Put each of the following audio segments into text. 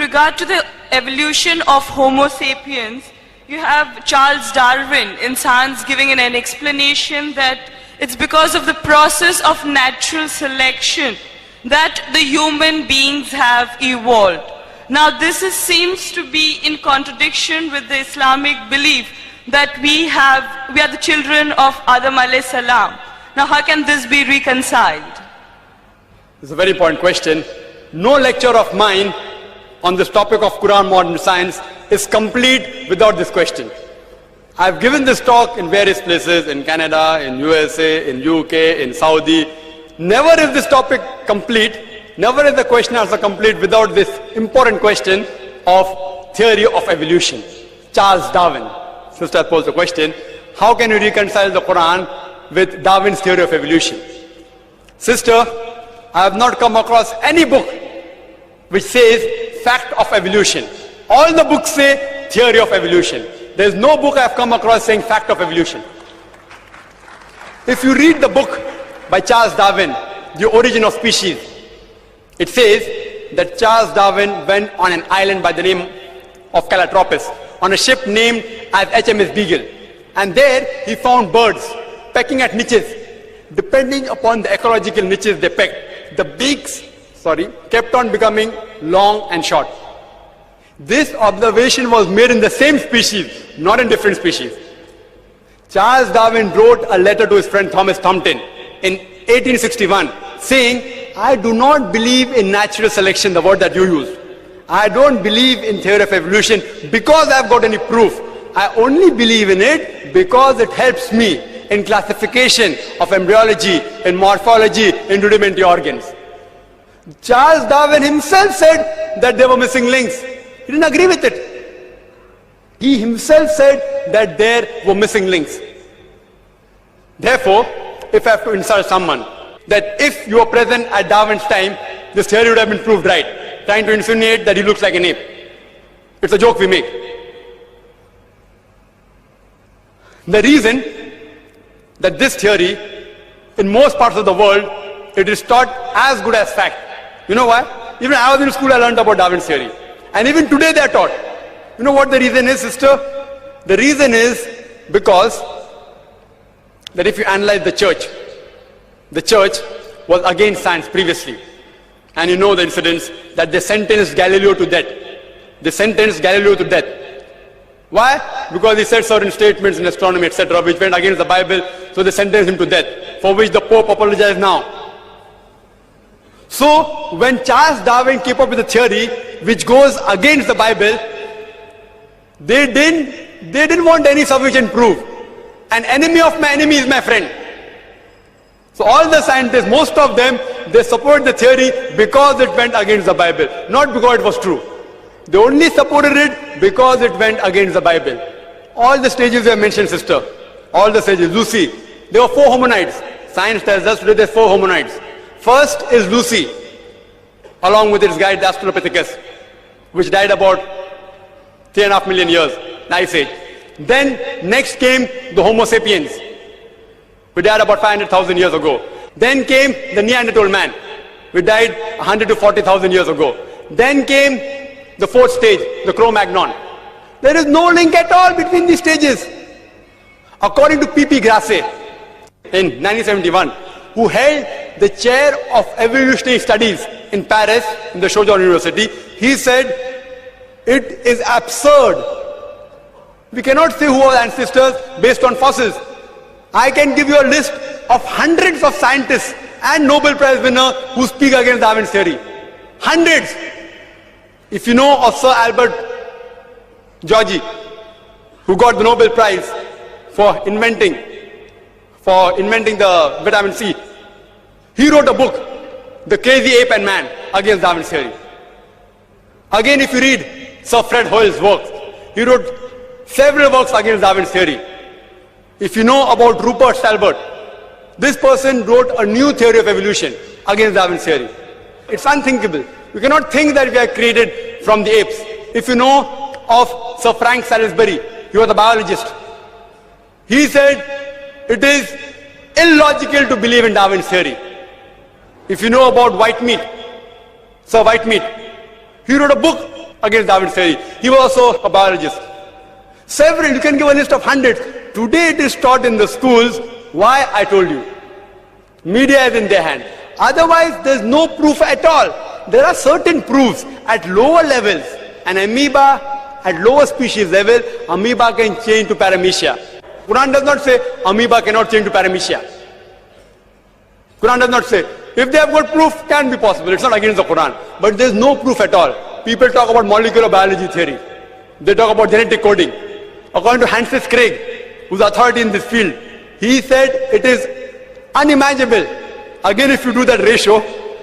regard to the evolution of Homo sapiens, you have Charles Darwin in Science giving an explanation that it's because of the process of natural selection that the human beings have evolved. Now seems to be in contradiction with the Islamic belief that we are the children of Adam alayhi salam. Now how can this be reconciled? It's a very important question. No lecture of mine on this topic of Quran modern science is complete without this question. I've given this talk in various places, in Canada, in USA, in UK, in Saudi. Never is this topic complete, never is the question answer complete without this important question of theory of evolution. Charles Darwin. Sister posed the question, how can you reconcile the Quran with Darwin's theory of evolution? Sister, I have not come across any book which says fact of evolution. All the books say theory of evolution. There is no book I have come across saying fact of evolution. If you read the book by Charles Darwin, The Origin of Species, it says that Charles Darwin went on an island by the name of Calotropis on a ship named as HMS Beagle. And there he found birds pecking at niches. Depending upon the ecological niches they pecked, the beaks kept on becoming long and short. This observation was made in the same species, not in different species. Charles Darwin wrote a letter to his friend Thomas Thompson in 1861 saying, I do not believe in natural selection, the word that you used. I don't believe in theory of evolution because I've got any proof. I only believe in it because it helps me in classification of embryology, in morphology, in rudimentary organs. Charles Darwin himself said that there were missing links. He didn't agree with it. He himself said that there were missing links. Therefore, if I have to insult someone, that if you were present at Darwin's time, this theory would have been proved right, trying to insinuate that he looks like an ape. It's a joke we make. The reason that this theory, in most parts of the world, it is taught as good as fact. You know why? Even I was in school, I learned about Darwin's theory. And even today they are taught. You know what the reason is, sister? The reason is because that if you analyze the church was against science previously. And you know the incidents that they sentenced Galileo to death. They sentenced Galileo to death. Why? Because he said certain statements in astronomy, etc., which went against the Bible, so they sentenced him to death, for which the Pope apologized now. So, when Charles Darwin came up with a theory which goes against the Bible, they didn't want any sufficient proof. An enemy of my enemy is my friend. So all the scientists, most of them, they support the theory because it went against the Bible, not because it was true. They only supported it because it went against the Bible. All the stages you have mentioned, sister, all the stages, Lucy, there were 4 hominids. Science tells us today there's 4 hominids. First is Lucy, along with its guide, the Australopithecus, which died about 3.5 million years, Ice Age. Then next came the Homo sapiens, who died about 500,000 years ago. Then came the Neanderthal man, who died 100 to 40,000 years ago. Then came the 4th stage, the Cro-Magnon. There is no link at all between these stages. According to P.P. Grassi, in 1971, who held the chair of evolutionary studies in Paris, in the Sorbonne University, he said, it is absurd. We cannot say who are ancestors based on fossils. I can give you a list of hundreds of scientists and Nobel Prize winners who speak against Darwin's theory. Hundreds. If you know of Sir Albert Georgi, who got the Nobel Prize for inventing the vitamin C, he wrote a book, The Crazy Ape and Man, against Darwin's theory. Again, if you read Sir Fred Hoyle's works, he wrote several works against Darwin's theory. If you know about Rupert Stalbert, this person wrote a new theory of evolution against Darwin's theory. It's unthinkable. You cannot think that we are created from the apes. If you know of Sir Frank Salisbury, he was a biologist. He said it is illogical to believe in Darwin's theory. If you know about Whitemead, Sir Whitemead, he wrote a book against Darwin's theory. He was also a biologist. Several, you can give a list of hundreds. Today it is taught in the schools. Why? I told you. Media is in their hand. Otherwise, there's no proof at all. There are certain proofs at lower levels. An amoeba at lower species level, amoeba can change to paramecia. Quran does not say amoeba cannot change to paramecia. Quran does not say. If they have got proof, can be possible. It's not against the Quran. But there's no proof at all. People talk about molecular biology theory. They talk about genetic coding. According to Francis Crick, who's authority in this field, he said it is unimaginable. Again, if you do that ratio,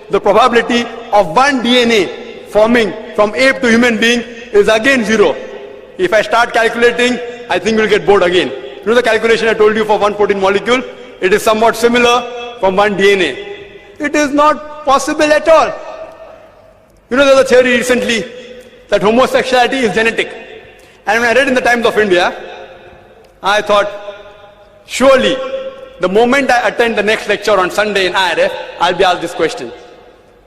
the probability of one DNA forming from ape to human being is again 0. If I start calculating, I think we'll get bored again. You know the calculation I told you for one protein molecule? It is somewhat similar from one DNA. It is not possible at all. You know, there's a theory recently that homosexuality is genetic. And when I read in the Times of India, I thought, surely, the moment I attend the next lecture on Sunday in IRF, I'll be asked this question.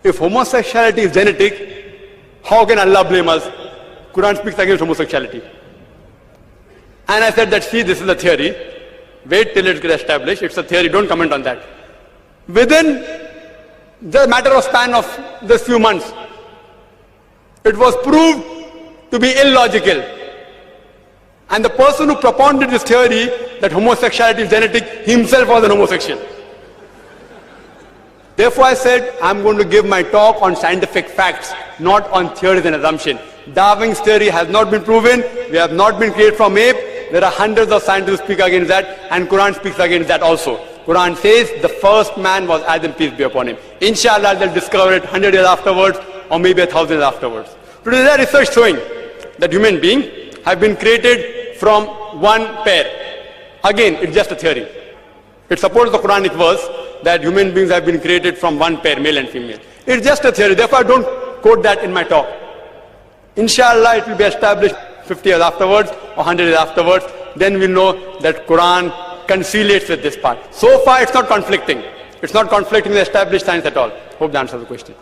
If homosexuality is genetic, how can Allah blame us? Quran speaks against homosexuality. And I said that, see, this is a theory. Wait till it gets established. It's a theory. Don't comment on that. Within the matter of span of this few months, it was proved to be illogical. And the person who propounded this theory that homosexuality is genetic himself was an homosexual. Therefore I said, I'm going to give my talk on scientific facts, not on theories and assumptions. Darwin's theory has not been proven. We have not been created from ape. There are hundreds of scientists who speak against that, and Quran speaks against that also. Quran says the first man was Adam, peace be upon him. Inshallah, they'll discover it 100 years afterwards, or maybe 1,000 years afterwards. Today there is research showing that human beings have been created from one pair. Again, it's just a theory. It supports the Quranic verse that human beings have been created from one pair, male and female. It's just a theory. Therefore, I don't quote that in my talk. Inshallah, it will be established 50 years afterwards or 100 years afterwards. Then we'll know that Quran conciliates with this part. So far, it's not conflicting. It's not conflicting with established science at all. Hope that answers the question.